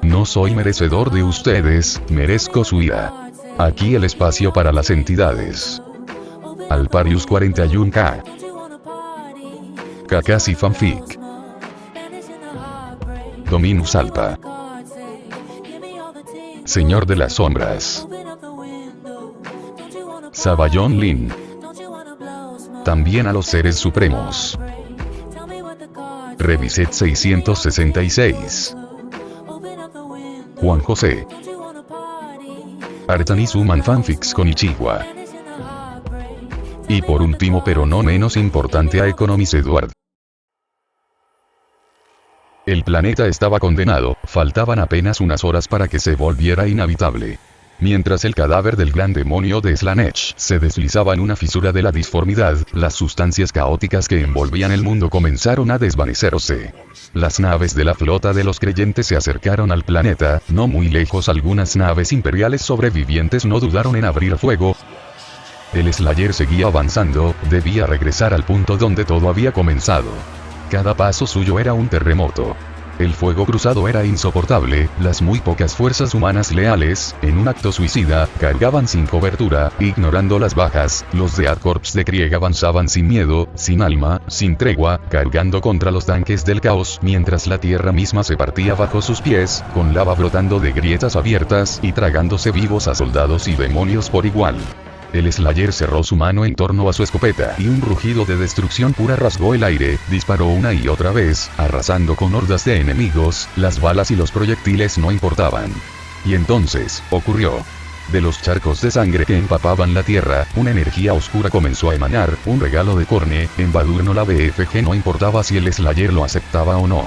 No soy merecedor de ustedes, merezco su ira. Aquí el espacio para las entidades. Alparius 41K. Kakashi Fanfic. Dominus Alpa. Señor de las Sombras. Sabayon Lin. También a los seres supremos. Reviset 666. Juan José. Artanis Human Fanfics con Ichiwa. Y por último pero no menos importante a Economis Edward. El planeta estaba condenado, faltaban apenas unas horas para que se volviera inhabitable. Mientras el cadáver del gran demonio de Slanesh se deslizaba en una fisura de la disformidad, las sustancias caóticas que envolvían el mundo comenzaron a desvanecerse. Las naves de la flota de los creyentes se acercaron al planeta, no muy lejos algunas naves imperiales sobrevivientes no dudaron en abrir fuego. El Slayer seguía avanzando, debía regresar al punto donde todo había comenzado. Cada paso suyo era un terremoto. El fuego cruzado era insoportable, las muy pocas fuerzas humanas leales, en un acto suicida, cargaban sin cobertura, ignorando las bajas, los de Corps de Krieg avanzaban sin miedo, sin alma, sin tregua, cargando contra los tanques del caos, mientras la tierra misma se partía bajo sus pies, con lava brotando de grietas abiertas y tragándose vivos a soldados y demonios por igual. El Slayer cerró su mano en torno a su escopeta y un rugido de destrucción pura rasgó el aire, disparó una y otra vez, arrasando con hordas de enemigos, las balas y los proyectiles no importaban. Y entonces, ocurrió. De los charcos de sangre que empapaban la tierra, una energía oscura comenzó a emanar, un regalo de Korne, en Badurno la BFG no importaba si el Slayer lo aceptaba o no.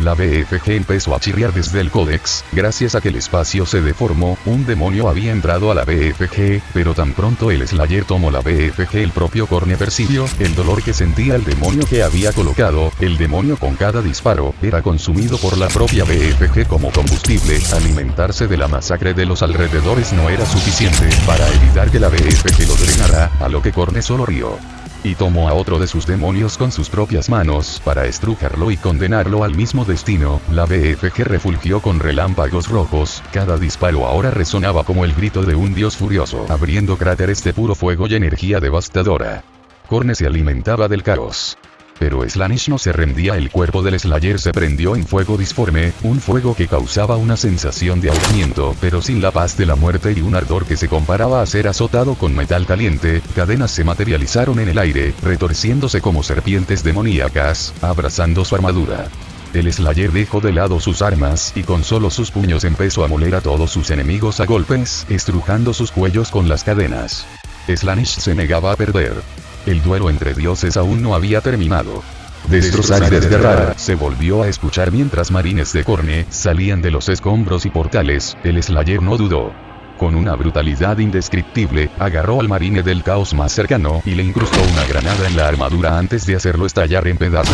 La BFG empezó a chirriar desde el códex, gracias a que el espacio se deformó, un demonio había entrado a la BFG, pero tan pronto el Slayer tomó la BFG el propio Korne percibió el dolor que sentía el demonio que había colocado, el demonio con cada disparo, era consumido por la propia BFG como combustible, alimentarse de la masacre de los alrededores no era suficiente para evitar que la BFG lo drenara, a lo que Korne solo rió. Y tomó a otro de sus demonios con sus propias manos para estrujarlo y condenarlo al mismo destino. La BFG refulgió con relámpagos rojos, cada disparo ahora resonaba como el grito de un dios furioso, abriendo cráteres de puro fuego y energía devastadora. Korne se alimentaba del caos. Pero Slanesh no se rendía, el cuerpo del Slayer se prendió en fuego disforme, un fuego que causaba una sensación de ahogamiento, pero sin la paz de la muerte y un ardor que se comparaba a ser azotado con metal caliente, cadenas se materializaron en el aire, retorciéndose como serpientes demoníacas, abrazando su armadura. El Slayer dejó de lado sus armas y con solo sus puños empezó a moler a todos sus enemigos a golpes, estrujando sus cuellos con las cadenas. Slanesh se negaba a perder. El duelo entre dioses aún no había terminado. Destrozar y desgarrar se volvió a escuchar mientras marines de Korne salían de los escombros y portales. El Slayer no dudó. Con una brutalidad indescriptible, agarró al marine del caos más cercano y le incrustó una granada en la armadura antes de hacerlo estallar en pedazos.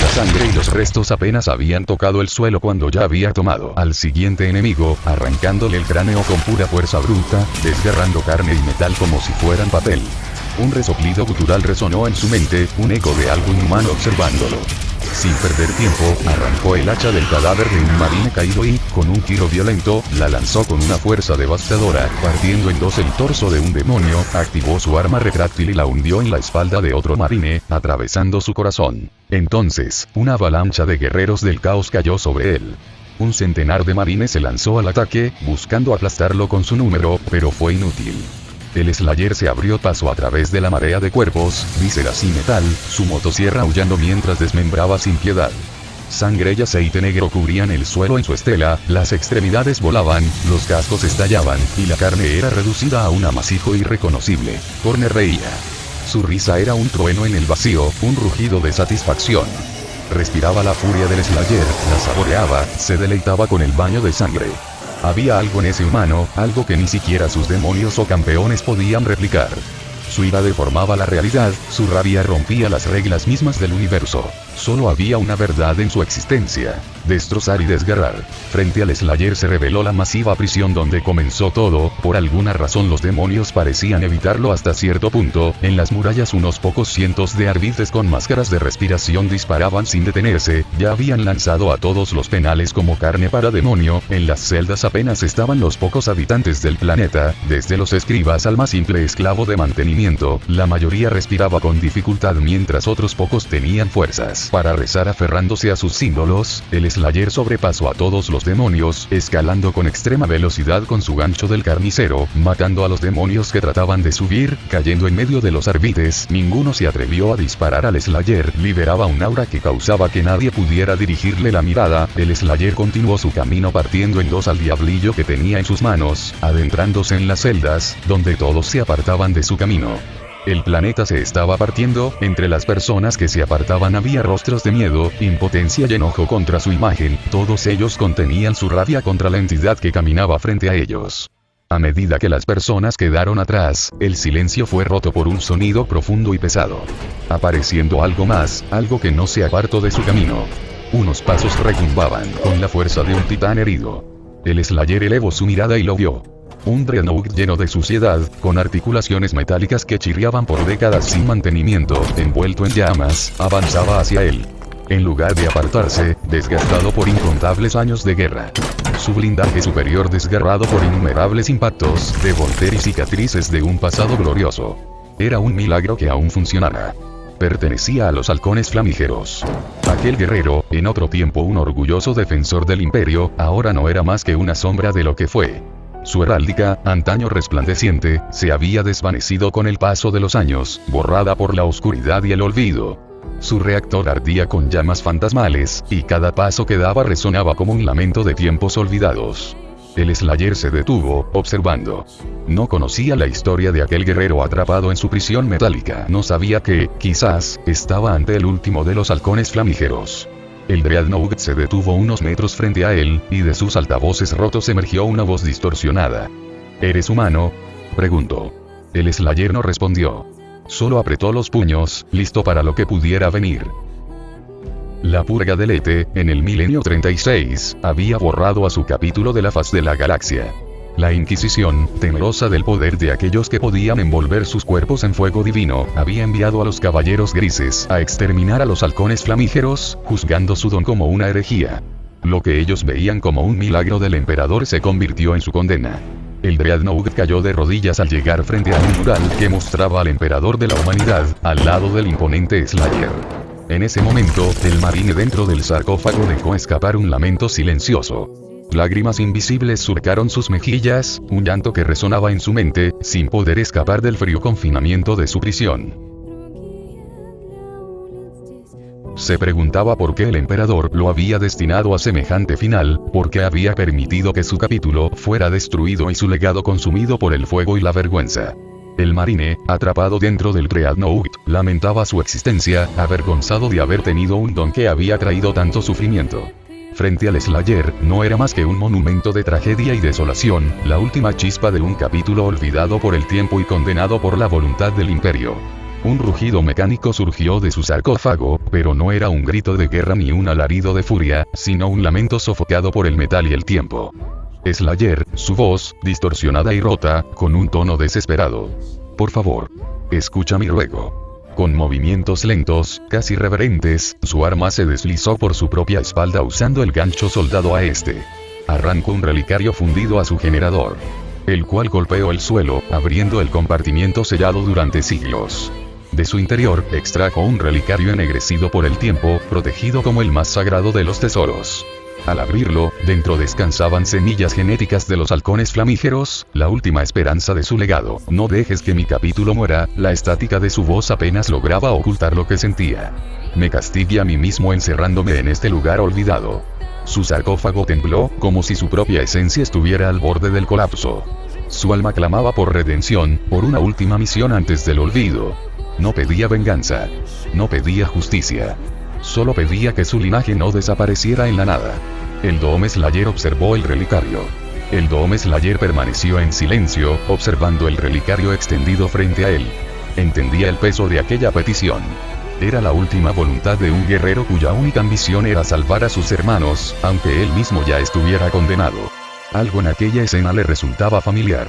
La sangre y los restos apenas habían tocado el suelo cuando ya había tomado al siguiente enemigo, arrancándole el cráneo con pura fuerza bruta, desgarrando carne y metal como si fueran papel. Un resoplido gutural resonó en su mente, un eco de algo inhumano observándolo. Sin perder tiempo, arrancó el hacha del cadáver de un marine caído y, con un tiro violento, la lanzó con una fuerza devastadora, partiendo en dos el torso de un demonio, activó su arma retráctil y la hundió en la espalda de otro marine, atravesando su corazón. Entonces, una avalancha de guerreros del caos cayó sobre él. Un centenar de marines se lanzó al ataque, buscando aplastarlo con su número, pero fue inútil. El Slayer se abrió paso a través de la marea de cuerpos, vísceras y metal, su motosierra aullando mientras desmembraba sin piedad. Sangre y aceite negro cubrían el suelo en su estela, las extremidades volaban, los cascos estallaban, y la carne era reducida a un amasijo irreconocible. Korne reía. Su risa era un trueno en el vacío, un rugido de satisfacción. Respiraba la furia del Slayer, la saboreaba, se deleitaba con el baño de sangre. Había algo en ese humano, algo que ni siquiera sus demonios o campeones podían replicar. Su ira deformaba la realidad, su rabia rompía las reglas mismas del universo. Solo había una verdad en su existencia: destrozar y desgarrar. Frente al Slayer se reveló la masiva prisión donde comenzó todo. Por alguna razón los demonios parecían evitarlo hasta cierto punto. En las murallas unos pocos cientos de arbitres con máscaras de respiración disparaban sin detenerse. Ya habían lanzado a todos los penales como carne para demonio. En las celdas apenas estaban los pocos habitantes del planeta, desde los escribas al más simple esclavo de mantenimiento. La mayoría respiraba con dificultad mientras otros pocos tenían fuerzas para rezar aferrándose a sus símbolos. El Slayer sobrepasó a todos los demonios, escalando con extrema velocidad con su gancho del carnicero, matando a los demonios que trataban de subir, cayendo en medio de los arbitres. Ninguno se atrevió a disparar al Slayer. Liberaba un aura que causaba que nadie pudiera dirigirle la mirada. El Slayer continuó su camino partiendo en dos al diablillo que tenía en sus manos, adentrándose en las celdas, donde todos se apartaban de su camino. El planeta se estaba partiendo. Entre las personas que se apartaban había rostros de miedo, impotencia y enojo contra su imagen. Todos ellos contenían su rabia contra la entidad que caminaba frente a ellos. A medida que las personas quedaron atrás, el silencio fue roto por un sonido profundo y pesado. Apareciendo algo más, algo que no se apartó de su camino. Unos pasos retumbaban con la fuerza de un titán herido. El Slayer elevó su mirada y lo vio. Un Dreadnought lleno de suciedad, con articulaciones metálicas que chirriaban por décadas sin mantenimiento, envuelto en llamas, avanzaba hacia él. En lugar de apartarse, desgastado por incontables años de guerra. Su blindaje superior desgarrado por innumerables impactos, de volter y cicatrices de un pasado glorioso. Era un milagro que aún funcionara. Pertenecía a los halcones flamígeros. Aquel guerrero, en otro tiempo un orgulloso defensor del imperio, ahora no era más que una sombra de lo que fue. Su heráldica, antaño resplandeciente, se había desvanecido con el paso de los años, borrada por la oscuridad y el olvido. Su reactor ardía con llamas fantasmales, y cada paso que daba resonaba como un lamento de tiempos olvidados. El Slayer se detuvo, observando. No conocía la historia de aquel guerrero atrapado en su prisión metálica. No sabía que, quizás, estaba ante el último de los halcones flamígeros. El Dreadnought se detuvo unos metros frente a él, y de sus altavoces rotos emergió una voz distorsionada. ¿Eres humano?, preguntó. El Slayer no respondió. Solo apretó los puños, listo para lo que pudiera venir. La purga del Ete, en el milenio 36, había borrado a su capítulo de la faz de la galaxia. La Inquisición, temerosa del poder de aquellos que podían envolver sus cuerpos en fuego divino, había enviado a los caballeros grises a exterminar a los halcones flamígeros, juzgando su don como una herejía. Lo que ellos veían como un milagro del emperador se convirtió en su condena. El Dreadnought cayó de rodillas al llegar frente a un mural que mostraba al emperador de la humanidad, al lado del imponente Slayer. En ese momento, el marine dentro del sarcófago dejó escapar un lamento silencioso. Lágrimas invisibles surcaron sus mejillas, un llanto que resonaba en su mente, sin poder escapar del frío confinamiento de su prisión. Se preguntaba por qué el emperador lo había destinado a semejante final, por qué había permitido que su capítulo fuera destruido y su legado consumido por el fuego y la vergüenza. El marine, atrapado dentro del Dreadnought, lamentaba su existencia, avergonzado de haber tenido un don que había traído tanto sufrimiento. Frente al Slayer, no era más que un monumento de tragedia y desolación, la última chispa de un capítulo olvidado por el tiempo y condenado por la voluntad del imperio. Un rugido mecánico surgió de su sarcófago, pero no era un grito de guerra ni un alarido de furia, sino un lamento sofocado por el metal y el tiempo. Slayer, su voz, distorsionada y rota, con un tono desesperado. Por favor, escucha mi ruego. Con movimientos lentos, casi reverentes, su arma se deslizó por su propia espalda usando el gancho soldado a este. Arrancó un relicario fundido a su generador, el cual golpeó el suelo, abriendo el compartimiento sellado durante siglos. De su interior, extrajo un relicario ennegrecido por el tiempo, protegido como el más sagrado de los tesoros. Al abrirlo, dentro descansaban semillas genéticas de los halcones flamígeros, la última esperanza de su legado. No dejes que mi capítulo muera. La estática de su voz apenas lograba ocultar lo que sentía. Me castigué a mí mismo encerrándome en este lugar olvidado. Su sarcófago tembló, como si su propia esencia estuviera al borde del colapso. Su alma clamaba por redención, por una última misión antes del olvido. No pedía venganza. No pedía justicia. Solo pedía que su linaje no desapareciera en la nada. El Dome Slayer observó el relicario. El Dome Slayer permaneció en silencio, observando el relicario extendido frente a él. Entendía el peso de aquella petición. Era la última voluntad de un guerrero cuya única ambición era salvar a sus hermanos, aunque él mismo ya estuviera condenado. Algo en aquella escena le resultaba familiar.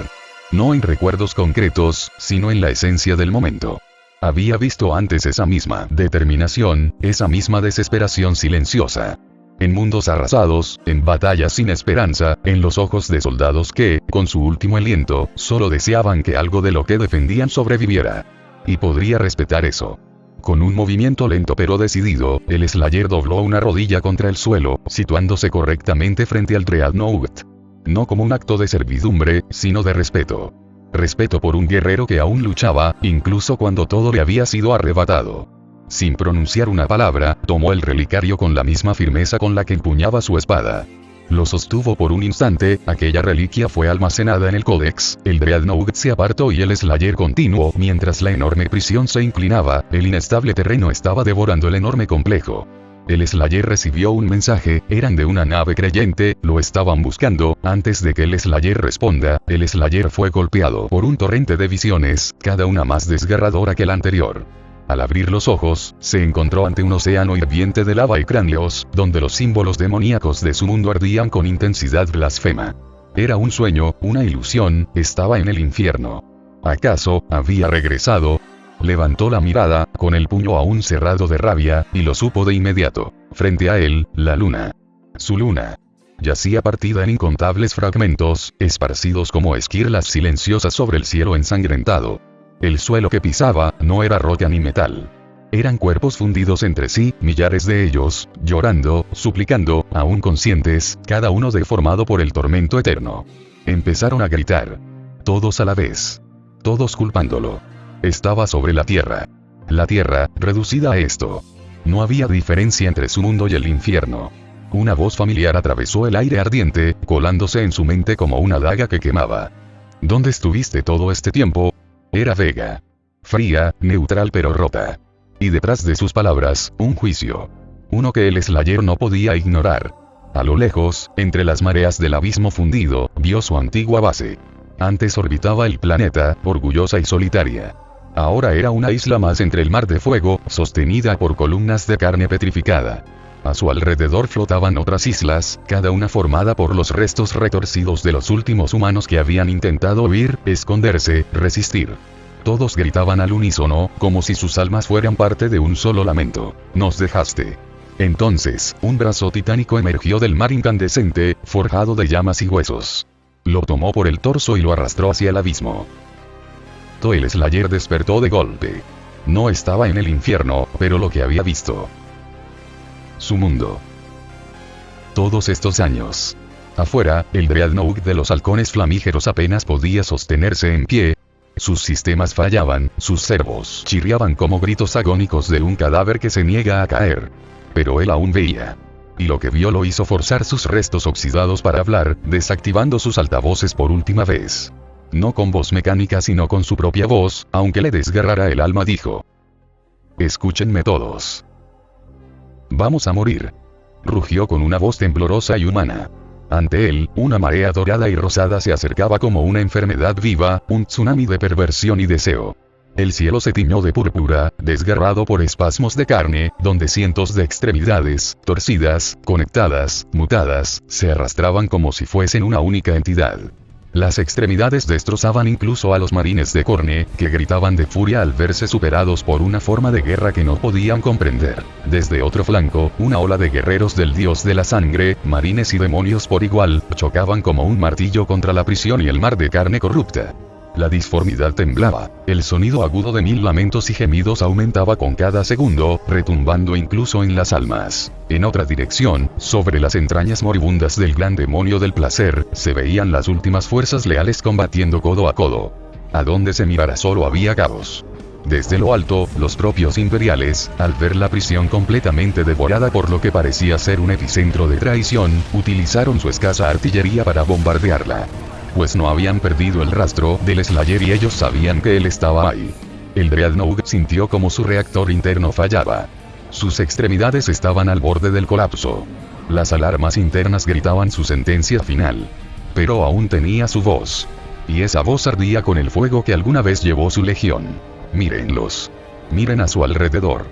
No en recuerdos concretos, sino en la esencia del momento. Había visto antes esa misma determinación, esa misma desesperación silenciosa. En mundos arrasados, en batallas sin esperanza, en los ojos de soldados que, con su último aliento, solo deseaban que algo de lo que defendían sobreviviera. Y podría respetar eso. Con un movimiento lento pero decidido, el Slayer dobló una rodilla contra el suelo, situándose correctamente frente al Dreadnought. No como un acto de servidumbre, sino de respeto. Respeto por un guerrero que aún luchaba, incluso cuando todo le había sido arrebatado. Sin pronunciar una palabra, tomó el relicario con la misma firmeza con la que empuñaba su espada. Lo sostuvo por un instante, aquella reliquia fue almacenada en el códex, el Dreadnought se apartó y el Slayer continuó mientras la enorme prisión se inclinaba, el inestable terreno estaba devorando el enorme complejo. El Slayer recibió un mensaje, eran de una nave creyente, lo estaban buscando. Antes de que el Slayer responda, el Slayer fue golpeado por un torrente de visiones, cada una más desgarradora que la anterior. Al abrir los ojos, se encontró ante un océano hirviente de lava y cráneos, donde los símbolos demoníacos de su mundo ardían con intensidad blasfema. Era un sueño, una ilusión, estaba en el infierno. ¿Acaso había regresado? Levantó la mirada, con el puño aún cerrado de rabia, y lo supo de inmediato. Frente a él, la luna. Su luna. Yacía partida en incontables fragmentos, esparcidos como esquirlas silenciosas sobre el cielo ensangrentado. El suelo que pisaba, no era roca ni metal. Eran cuerpos fundidos entre sí, millares de ellos, llorando, suplicando, aún conscientes, cada uno deformado por el tormento eterno. Empezaron a gritar. Todos a la vez. Todos culpándolo. Estaba sobre la tierra. La tierra, reducida a esto. No había diferencia entre su mundo y el infierno. Una voz familiar atravesó el aire ardiente, colándose en su mente como una daga que quemaba. ¿Dónde estuviste todo este tiempo? Era Vega. Fría, neutral pero rota. Y detrás de sus palabras, un juicio. Uno que el Slayer no podía ignorar. A lo lejos, entre las mareas del abismo fundido, vio su antigua base. Antes orbitaba el planeta, orgullosa y solitaria. Ahora era una isla más entre el mar de fuego, sostenida por columnas de carne petrificada. A su alrededor flotaban otras islas, cada una formada por los restos retorcidos de los últimos humanos que habían intentado huir, esconderse, resistir. Todos gritaban al unísono, como si sus almas fueran parte de un solo lamento. Nos dejaste. Entonces, un brazo titánico emergió del mar incandescente, forjado de llamas y huesos. Lo tomó por el torso y lo arrastró hacia el abismo. El Slayer despertó de golpe. No estaba en el infierno, pero lo que había visto. Su mundo. Todos estos años. Afuera, el Dreadnought de los halcones flamígeros apenas podía sostenerse en pie. Sus sistemas fallaban, sus servos chirriaban como gritos agónicos de un cadáver que se niega a caer. Pero él aún veía. Y lo que vio lo hizo forzar sus restos oxidados para hablar, desactivando sus altavoces por última vez. No con voz mecánica sino con su propia voz, aunque le desgarrara el alma dijo. Escúchenme todos. Vamos a morir. Rugió con una voz temblorosa y humana. Ante él, una marea dorada y rosada se acercaba como una enfermedad viva, un tsunami de perversión y deseo. El cielo se tiñó de púrpura, desgarrado por espasmos de carne, donde cientos de extremidades, torcidas, conectadas, mutadas, se arrastraban como si fuesen una única entidad. Las extremidades destrozaban incluso a los marines de Khorne, que gritaban de furia al verse superados por una forma de guerra que no podían comprender. Desde otro flanco, una ola de guerreros del dios de la sangre, marines y demonios por igual, chocaban como un martillo contra la prisión y el mar de carne corrupta. La disformidad temblaba, el sonido agudo de 1000 lamentos y gemidos aumentaba con cada segundo, retumbando incluso en las almas. En otra dirección, sobre las entrañas moribundas del gran demonio del placer, se veían las últimas fuerzas leales combatiendo codo a codo. A donde se mirara solo había caos. Desde lo alto, los propios imperiales, al ver la prisión completamente devorada por lo que parecía ser un epicentro de traición, utilizaron su escasa artillería para bombardearla. Pues no habían perdido el rastro del Slayer y ellos sabían que él estaba ahí. El Dreadnought sintió como su reactor interno fallaba. Sus extremidades estaban al borde del colapso. Las alarmas internas gritaban su sentencia final. Pero aún tenía su voz. Y esa voz ardía con el fuego que alguna vez llevó su legión. Mírenlos. Miren a su alrededor.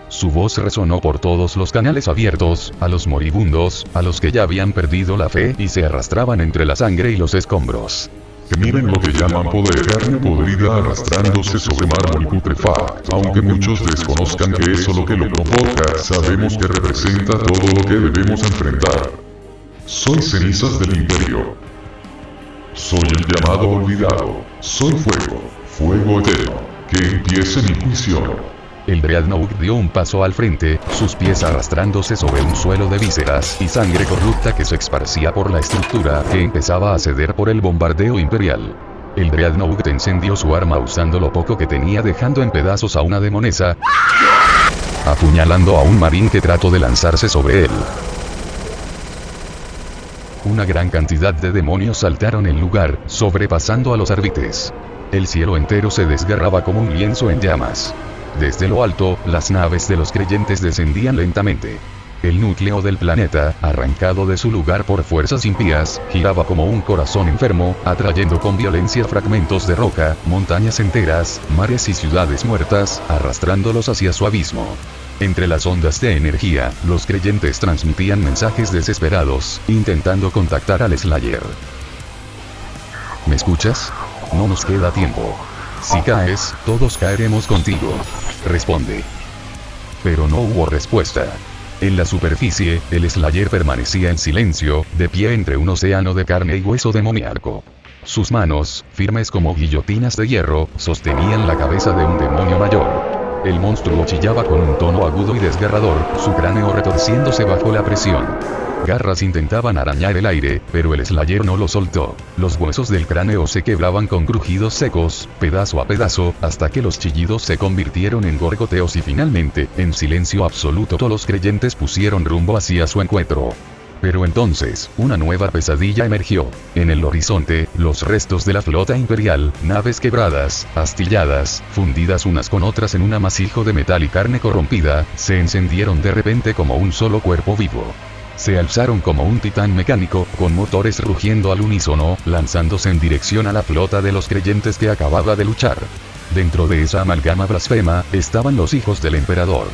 Su voz resonó por todos los canales abiertos, a los moribundos, a los que ya habían perdido la fe y se arrastraban entre la sangre y los escombros. Que miren lo que llaman poder, carne podrida arrastrándose sobre mármol putrefacto. Aunque muchos desconozcan que eso lo que lo provoca, sabemos que representa todo lo que debemos enfrentar. Soy cenizas del imperio. Soy el llamado olvidado. Soy fuego, fuego eterno. Que empiece mi juicio. El Dreadnought dio un paso al frente, sus pies arrastrándose sobre un suelo de vísceras y sangre corrupta que se esparcía por la estructura que empezaba a ceder por el bombardeo imperial. El Dreadnought encendió su arma usando lo poco que tenía, dejando en pedazos a una demonesa, apuñalando a un marín que trató de lanzarse sobre él. Una gran cantidad de demonios saltaron el lugar, sobrepasando a los árbitres. El cielo entero se desgarraba como un lienzo en llamas. Desde lo alto, las naves de los creyentes descendían lentamente. El núcleo del planeta, arrancado de su lugar por fuerzas impías, giraba como un corazón enfermo, atrayendo con violencia fragmentos de roca, montañas enteras, mares y ciudades muertas, arrastrándolos hacia su abismo. Entre las ondas de energía, los creyentes transmitían mensajes desesperados, intentando contactar al Slayer. ¿Me escuchas? No nos queda tiempo. Si caes, todos caeremos contigo. Responde. Pero no hubo respuesta. En la superficie, el Slayer permanecía en silencio, de pie entre un océano de carne y hueso demoníaco. Sus manos, firmes como guillotinas de hierro, sostenían la cabeza de un demonio mayor. El monstruo chillaba con un tono agudo y desgarrador, su cráneo retorciéndose bajo la presión. Garras intentaban arañar el aire, pero el Slayer no lo soltó. Los huesos del cráneo se quebraban con crujidos secos, pedazo a pedazo, hasta que los chillidos se convirtieron en gorgoteos y finalmente, en silencio absoluto, todos los creyentes pusieron rumbo hacia su encuentro. Pero entonces, una nueva pesadilla emergió. En el horizonte, los restos de la flota imperial, naves quebradas, astilladas, fundidas unas con otras en un amasijo de metal y carne corrompida, se encendieron de repente como un solo cuerpo vivo. Se alzaron como un titán mecánico, con motores rugiendo al unísono, lanzándose en dirección a la flota de los creyentes que acababa de luchar. Dentro de esa amalgama blasfema, estaban los hijos del emperador.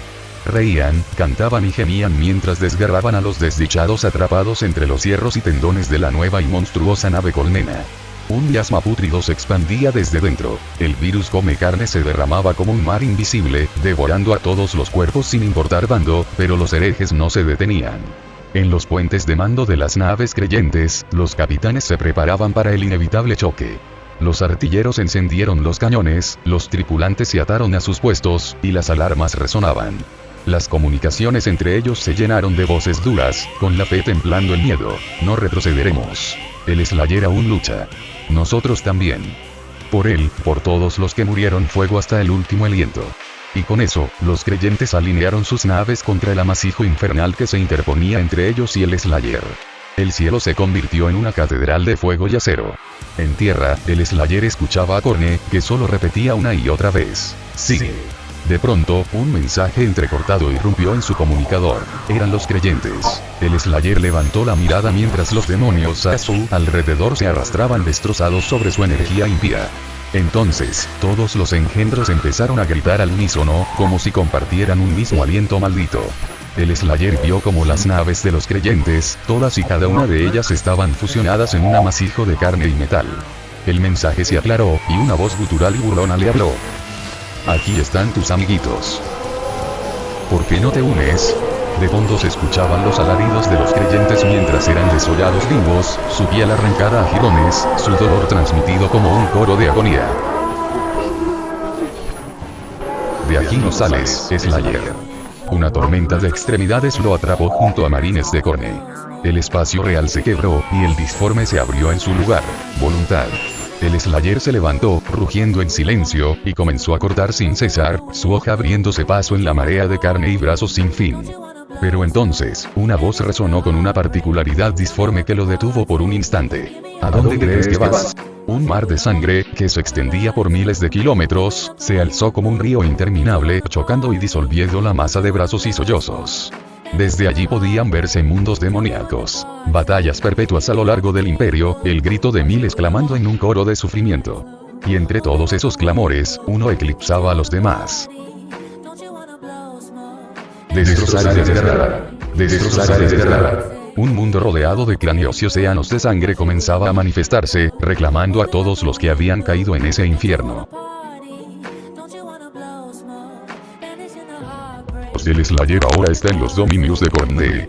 Reían, cantaban y gemían mientras desgarraban a los desdichados atrapados entre los hierros y tendones de la nueva y monstruosa nave colmena. Un miasma pútrido se expandía desde dentro. El virus come carne se derramaba como un mar invisible, devorando a todos los cuerpos sin importar bando, pero los herejes no se detenían. En los puentes de mando de las naves creyentes, los capitanes se preparaban para el inevitable choque. Los artilleros encendieron los cañones, los tripulantes se ataron a sus puestos, y las alarmas resonaban. Las comunicaciones entre ellos se llenaron de voces duras, con la fe templando el miedo. No retrocederemos. El Slayer aún lucha. Nosotros también. Por él, por todos los que murieron, fuego hasta el último aliento. Y con eso, los creyentes alinearon sus naves contra el amasijo infernal que se interponía entre ellos y el Slayer. El cielo se convirtió en una catedral de fuego y acero. En tierra, el Slayer escuchaba a Khorne, que solo repetía una y otra vez: sigue. De pronto, un mensaje entrecortado irrumpió en su comunicador. Eran los creyentes. El Slayer levantó la mirada mientras los demonios a su alrededor se arrastraban destrozados sobre su energía impía. Entonces, todos los engendros empezaron a gritar al unísono, como si compartieran un mismo aliento maldito. El Slayer vio como las naves de los creyentes, todas y cada una de ellas estaban fusionadas en un amasijo de carne y metal. El mensaje se aclaró, y una voz gutural y burlona le habló. Aquí están tus amiguitos. ¿Por qué no te unes? De fondo se escuchaban los alaridos de los creyentes mientras eran desollados vivos, su piel arrancada a jirones, su dolor transmitido como un coro de agonía. De aquí no sales, Slayer. Una tormenta de extremidades lo atrapó junto a marines de Khorne. El espacio real se quebró, y el disforme se abrió en su lugar. Voluntad. El Slayer se levantó, rugiendo en silencio, y comenzó a cortar sin cesar, su hoja abriéndose paso en la marea de carne y brazos sin fin. Pero entonces, una voz resonó con una particularidad disforme que lo detuvo por un instante. ¿A dónde crees que vas? Un mar de sangre, que se extendía por miles de kilómetros, se alzó como un río interminable, chocando y disolviendo la masa de brazos y sollozos. Desde allí podían verse mundos demoníacos, batallas perpetuas a lo largo del imperio, el grito de miles clamando en un coro de sufrimiento. Y entre todos esos clamores, uno eclipsaba a los demás. Destrozar y desgarrar. Destrozar y desgarrar. Un mundo rodeado de cráneos y océanos de sangre comenzaba a manifestarse, reclamando a todos los que habían caído en ese infierno. El Slayer ahora está en los dominios de Cornell.